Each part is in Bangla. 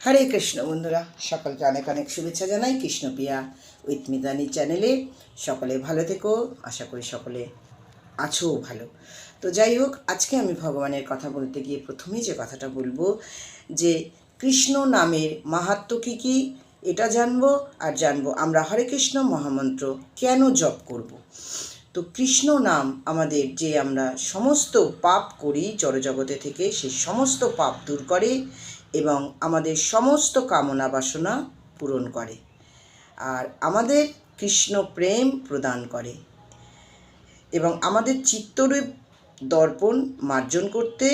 হরে কৃষ্ণ বন্ধুরা, সকলকে অনেক অনেক শুভেচ্ছা জানাই কৃষ্ণপ্রিয়া উইথ মিতানি চ্যানেলে। সকলে ভালো থেকো, আশা করি সকলে আছো ভালো। তো যাই হোক, আজকে আমি ভগবানের কথা বলতে গিয়ে প্রথমেই যে কথাটা বলবো যে কৃষ্ণ নামের মাহাত্ম্য কী কী এটা জানবো, আর জানবো আমরা হরে কৃষ্ণ মহামন্ত্র কেন জপ করব। তো কৃষ্ণ নাম আমাদের যে আমরা সমস্ত পাপ করি জড়জগতে থেকে, সেই সমস্ত পাপ দূর করে এবং আমাদের সমস্ত কামনা বাসনা পূরণ করে, আর আমাদের কৃষ্ণ প্রেম প্রদান করে এবং আমাদের চিত্তরূপ দর্পণ মার্জন করতে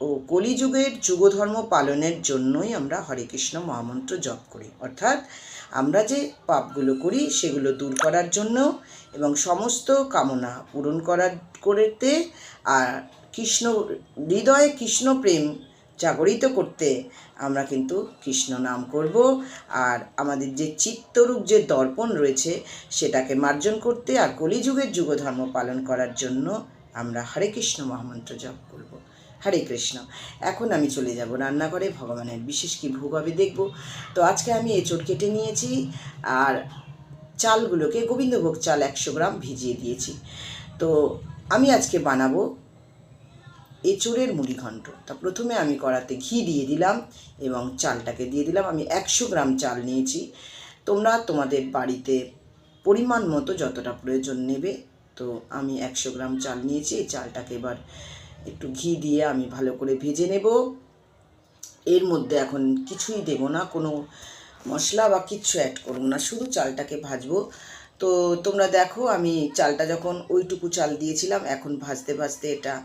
ও কলিযুগের যুগধর্ম পালনের জন্যই আমরা হরে কৃষ্ণ মহামন্ত্র জপ করি। অর্থাৎ আমরা যে পাপগুলো করি সেগুলো দূর করার জন্য এবং সমস্ত কামনা পূরণ করতে, আর কৃষ্ণ হৃদয়ে কৃষ্ণ প্রেম জাগরিত করতে আমরা কিন্তু কৃষ্ণ নাম করব। আর আমাদের যে চিত্তরূপ যে দর্পণ রয়েছে সেটাকে মার্জন করতে আর কলিযুগের যুগধর্ম পালন করার জন্য আমরা হরে কৃষ্ণ মহামন্ত্র জপ করব। হরে কৃষ্ণ। এখন আমি চলে যাব রান্নাঘরে, ভগবানের বিশেষ কি ভোগ হবে দেখব। তো আজকে আমি এঁচোড় কেটে নিয়েছি আর চালগুলোকে গোবিন্দভোগ চাল 100 গ্রাম ভিজিয়ে দিয়েছি। তো আমি আজকে বানাবো এঁচোড়ের মুড়িঘণ্ট। তা প্রথমে আমি কড়াতে ঘি দিয়ে দিলাম এবং চালটাকে দিয়ে দিলাম। আমি 100 গ্রাম চাল নিয়েছি, তোমরা তোমাদের বাড়িতে পরিমাণ মতো যতটা প্রয়োজন নেবে। তো আমি 100 গ্রাম চাল নিয়েছি। এই চালটাকে এবার একটু ঘি দিয়ে আমি ভালো করে ভেজে নেব। এর মধ্যে এখন কিছুই দেব না, কোনো মশলা বা কিচ্ছু অ্যাড করব না, শুধু চালটাকে ভাজবো। তো তোমরা দেখো, আমি চালটা যখন ওইটুকু চাল দিয়েছিলাম, এখন ভাজতে ভাজতে এটা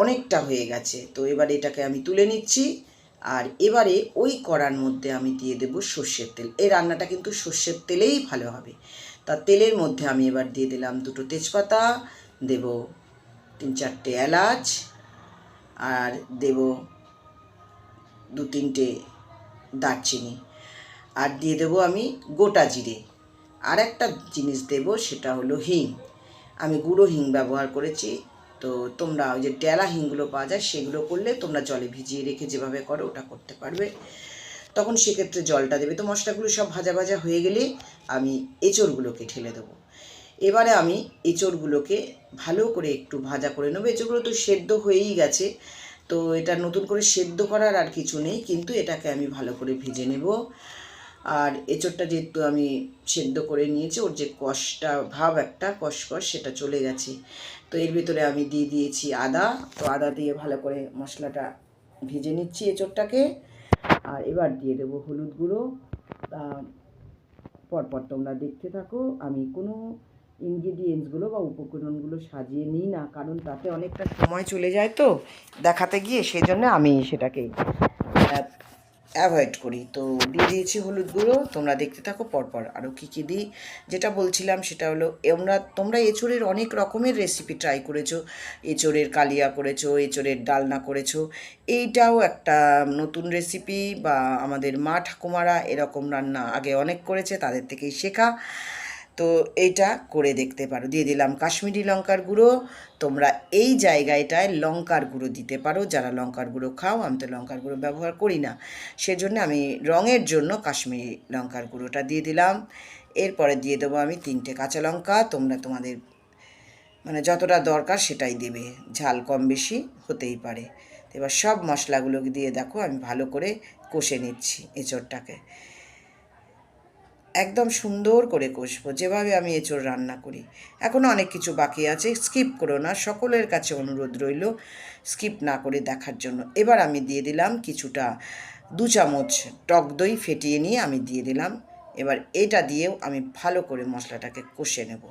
অনেকটা হয়ে গেছে। তো এবার এটাকে আমি তুলে নিচ্ছি। আর এবারে ওই কড়ার মধ্যে আমি দিয়ে দেব সর্ষের তেল। এই রান্নাটা কিন্তু সর্ষের তেলেই ভালো হবে। তা তেলের মধ্যে আমি এবার দিয়ে দিলাম 2টো তেজপাতা, দেব 3-4টে এলাচ, আর দেব 2-3টে দারচিনি, আর দিয়ে দেবো আমি গোটা জিরে। আর একটা জিনিস দেব, সেটা হলো হিং। আমি গুঁড়ো হিং ব্যবহার করেছি। তো তোমরা ওই যে ডেলা হিংগুলো পাওয়া যায় সেগুলো করলে তোমরা জলে ভিজিয়ে রেখে যেভাবে করো ওটা করতে পারবে, তখন সেক্ষেত্রে জলটা দেবে। তো মশলাগুলো সব ভাজা ভাজা হয়ে গেলে আমি এঁচোড়গুলোকে ঢেলে দেবো। এবারে আমি এঁচোড়গুলোকে ভালো করে একটু ভাজা করে নেবো। এঁচোড়গুলো তো সেদ্ধ হয়েই গেছে, তো এটা নতুন করে সেদ্ধ করার আর কিছু নেই, কিন্তু এটাকে আমি ভালো করে ভেজে নেব। আর এঁচোড়টা যেহেতু আমি সেদ্ধ করে নিয়েছি, ওর যে কষটা ভাব একটা কষকষ সেটা চলে গেছে। তো এর ভিতরে আমি দিয়ে দিয়েছি আদা। তো আদা দিয়ে ভালো করে মশলাটা ভেজে নিচ্ছি এঁচোড়টাকে। আর এবার দিয়ে দেবো হলুদ গুঁড়ো। পরপর তোমরা দেখতে থাকো। আমি কোনো ইনগ্রিডিয়েন্টসগুলো বা উপকরণগুলো সাজিয়ে নিই না, কারণ তাতে অনেকটা সময় চলে যায় তো দেখাতে গিয়ে, সেই জন্য আমি সেটাকে অ্যাভয়েড করি। তো দিয়ে দিয়েছি হলুদ গুঁড়ো, তোমরা দেখতে থাকো পরপর আরও কী কী দিই। যেটা বলছিলাম সেটা হলো, তোমরা এঁচোড়ের অনেক রকমের রেসিপি ট্রাই করেছো। এঁচোড়ের কালিয়া করেছো, এঁচোড়ের ডালনা করেছো। এইটাও একটা নতুন রেসিপি, বা আমাদের মা ঠাকুমারা এরকম রান্না আগে অনেক করেছে, তাদের থেকেই শেখা। তো এইটা করে দেখতে পারো। দিয়ে দিলাম কাশ্মীরি লঙ্কার গুঁড়ো। তোমরা এই জায়গাটায় লঙ্কার গুঁড়ো দিতে পারো, যারা লঙ্কার গুঁড়ো খাও। আমি তো লঙ্কার গুঁড়ো ব্যবহার করি না, সেজন্য আমি রঙের জন্য কাশ্মীরি লঙ্কার গুঁড়োটা দিয়ে দিলাম। এরপরে দিয়ে দেবো আমি 3টে কাঁচা লঙ্কা। তোমরা তোমাদের মানে যতটা দরকার সেটাই দেবে, ঝাল কম বেশি হতেই পারে। এবার সব মশলাগুলো দিয়ে দেখো আমি ভালো করে কষে নিচ্ছি এঁচোড়টাকে, একদম সুন্দর করে কষবো যেভাবে আমি এঁচোড় রান্না করি। এখনও অনেক কিছু বাকি আছে, স্কিপ করো না, সকলের কাছে অনুরোধ রইল স্কিপ না করে দেখার জন্য। এবার আমি দিয়ে দিলাম কিছুটা 2 চামচ টক দই ফেটিয়ে নিয়ে আমি দিয়ে দিলাম। এবার এটা দিয়েও আমি ভালো করে মশলাটাকে কষে নেব।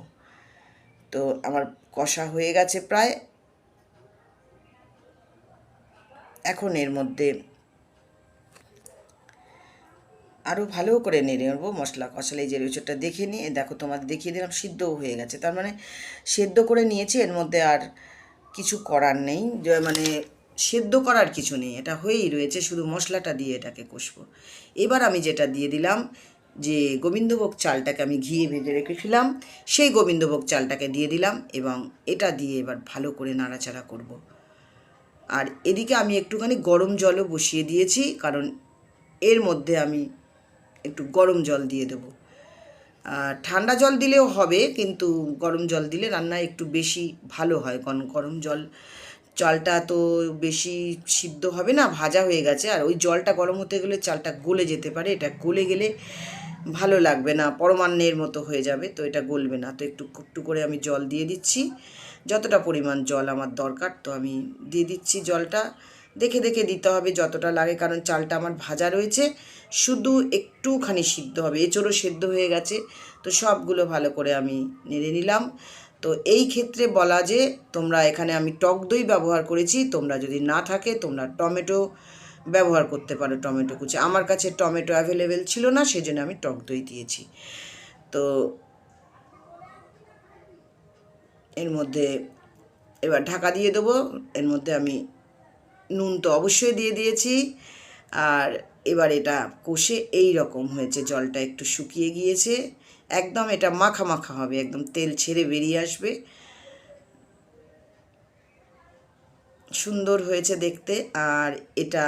তো আমার কষা হয়ে গেছে প্রায়। এখন এর মধ্যে আরও ভালো করে নেড়ে নেবো। মশলা কষালে যে এঁচোড়টা দেখে নিয়ে দেখো, তোমাদের দেখিয়ে দিলাম সিদ্ধও হয়ে গেছে। তার মানে সেদ্ধ করে নিয়েছি, এর মধ্যে আর কিছু করার নেই, মানে সেদ্ধ করার কিছু নেই, এটা হয়েই রয়েছে, শুধু মশলাটা দিয়ে এটাকে কষবো। এবার আমি যেটা দিয়ে দিলাম, যে গোবিন্দভোগ চালটাকে আমি ঘিয়ে ভেজে রেখেছিলাম, সেই গোবিন্দভোগ চালটাকে দিয়ে দিলাম এবং এটা দিয়ে এবার ভালো করে নাড়াচাড়া করব। আর এদিকে আমি একটুখানি গরম জলও বসিয়ে দিয়েছি, কারণ এর মধ্যে আমি একটু গরম জল দিয়ে দেবো। ঠান্ডা জল দিলেও হবে, কিন্তু গরম জল দিলে রান্না একটু বেশি ভালো হয়, কারণ গরম জল, চালটা তো বেশি সিদ্ধ হবে না, ভাজা হয়ে গেছে, আর ওই জলটা গরম হতে গেলে চালটা গলে যেতে পারে, এটা গলে গেলে ভালো লাগবে না, পরমান্নের মতো হয়ে যাবে, তো এটা গলবে না। তো একটু করে আমি জল দিয়ে দিচ্ছি, যতটা পরিমাণ জল আমার দরকার, তো আমি দিয়ে দিচ্ছি জলটা। দেখে দেখে দিতে হবে যতটা লাগে, কারণ চালটা আমার ভাজা রয়েছে, শুধু একটুখানি সিদ্ধ হবে, এঁচোড়ও সেদ্ধ হয়ে গেছে। তো সবগুলো ভালো করে আমি নেড়ে নিলাম। তো এই ক্ষেত্রে বলা যে তোমরা, এখানে আমি টক দই ব্যবহার করেছি, তোমরা যদি না থাকে তোমরা টমেটো ব্যবহার করতে পারো, টমেটো কুচি। আমার কাছে টমেটো অ্যাভেলেবেল ছিল না, সেজন্য আমি টক দই দিয়েছি। তো এর মধ্যে এবার ঢাকা দিয়ে দেবো। এর মধ্যে আমি নুন তো অবশ্যই দিয়ে দিয়েছি, আর এবার এটা কষে এই রকম হয়েছে, জলটা একটু শুকিয়ে গিয়েছে, একদম এটা মাখা মাখা হবে, একদম তেল ছেড়ে বেরিয়ে আসবে, সুন্দর হয়েছে দেখতে। আর এটা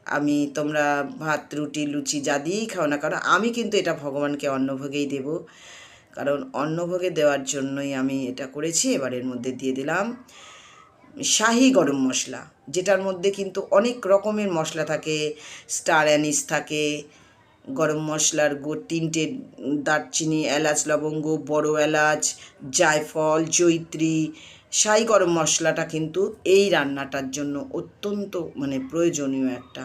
আমি, তোমরা ভাত, রুটি, লুচি যা দিয়েই খাও না, কারণ আমি কিন্তু এটা ভগবানকে অন্নভোগেই দেব, কারণ অন্নভোগে দেওয়ার জন্যই আমি এটা করেছি। এবার এর মধ্যে দিয়ে দিলাম শাহি গরম মশলা, যেটার মধ্যে কিন্তু অনেক রকমের মশলা থাকে, স্টার অ্যানিস থাকে, গরম মশলার 3টে দারচিনি, এলাচ, লবঙ্গ, বড় এলাচ, জায়ফল, জয়িত্রী। শাহি গরম মশলাটা কিন্তু এই রান্নাটার জন্য অত্যন্ত প্রয়োজনীয় একটা।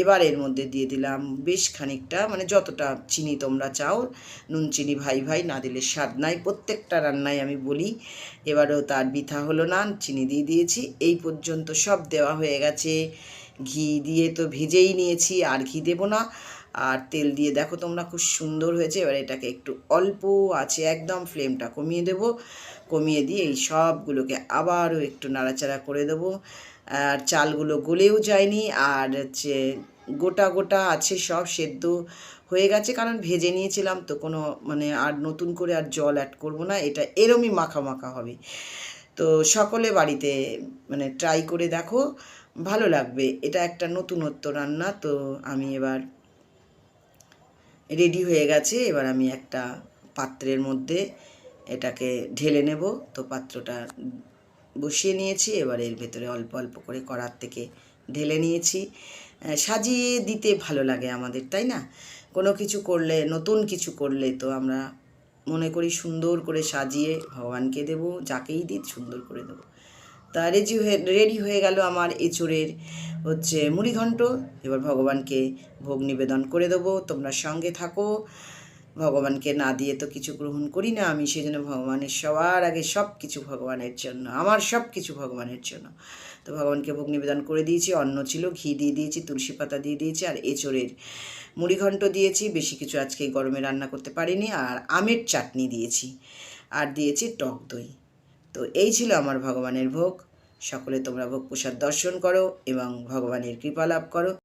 এবার এর মধ্যে দিয়ে দিলাম বেশ খানিকটা, যতটা চিনি তোমরা চাও, নুন চিনি ভাই ভাই, না দিলে স্বাদ নাই, প্রত্যেকটা রান্নায় আমি বলি। এবারেও তার বৃথা হলো না, চিনি দিয়ে দিয়েছি। এই পর্যন্ত সব দেওয়া হয়ে গেছে, ঘি দিয়ে তো ভেজেই নিয়েছি, আর ঘি দেবো না। আর তেল দিয়ে দেখো তোমরা, খুব সুন্দর হয়েছে। এবার এটাকে একটু অল্প আছে, একদম ফ্লেমটা কমিয়ে দেব, কমিয়ে দিয়ে এই সবগুলোকে আবারও একটু নাড়াচাড়া করে দেবো। আর চালগুলো গলেও যায়নি, আর হচ্ছে গোটা গোটা আছে, সব সেদ্ধ হয়ে গেছে, কারণ ভেজে নিয়েছিলাম তো, কোনো আর নতুন করে আর জল অ্যাড করব না, এটা এরমই মাখা মাখা হবে। তো সকলে বাড়িতে ট্রাই করে দেখো, ভালো লাগবে, এটা একটা নতুনত্ব রান্না। তো আমি এবার রেডি হয়ে গেছে, এবার আমি একটা পাত্রের মধ্যে এটাকে ঢেলে নেব। তো পাত্রটা বসিয়ে নিয়েছি, এবার এর ভেতরে অল্প অল্প করে কড়ার থেকে ঢেলে নিয়েছি। সাজিয়ে দিতে ভালো লাগে আমাদের, তাই না? কোনো কিছু করলে, নতুন কিছু করলে তো আমরা মনে করি সুন্দর করে সাজিয়ে ভগবানকে দেব, যাকেই দিই সুন্দর করে দেবো। তা রেডি হয়ে গেল আমার এঁচোড়ের মুড়িঘণ্ট। এবার ভগবানকে ভোগ নিবেদন করে দেবো, তোমরা সঙ্গে থাকো। ভগবানকে না দিয়ে তো কিছু গ্রহণ করি না আমি, সেই জন্য ভগবানের সবার আগে সব কিছু ভগবানের জন্য, আমার সব কিছু ভগবানের জন্য। তো ভগবানকে ভোগ নিবেদন করে দিয়েছি, অন্ন ছিল, ঘি দিয়ে দিয়েছি, তুলসী পাতা দিয়ে দিয়েছি, আর এঁচোড়ের মুড়িঘণ্ট দিয়েছি। বেশি কিছু আজকে গরমে রান্না করতে পারিনি, আর আমের চাটনি দিয়েছি, আর দিয়েছি টক দই। তো এই ছিল আমার ভগবানের ভোগ। সকলে তোমরা ভোগ প্রসাদ দর্শন করো এবং ভগবানের কৃপা লাভ করো।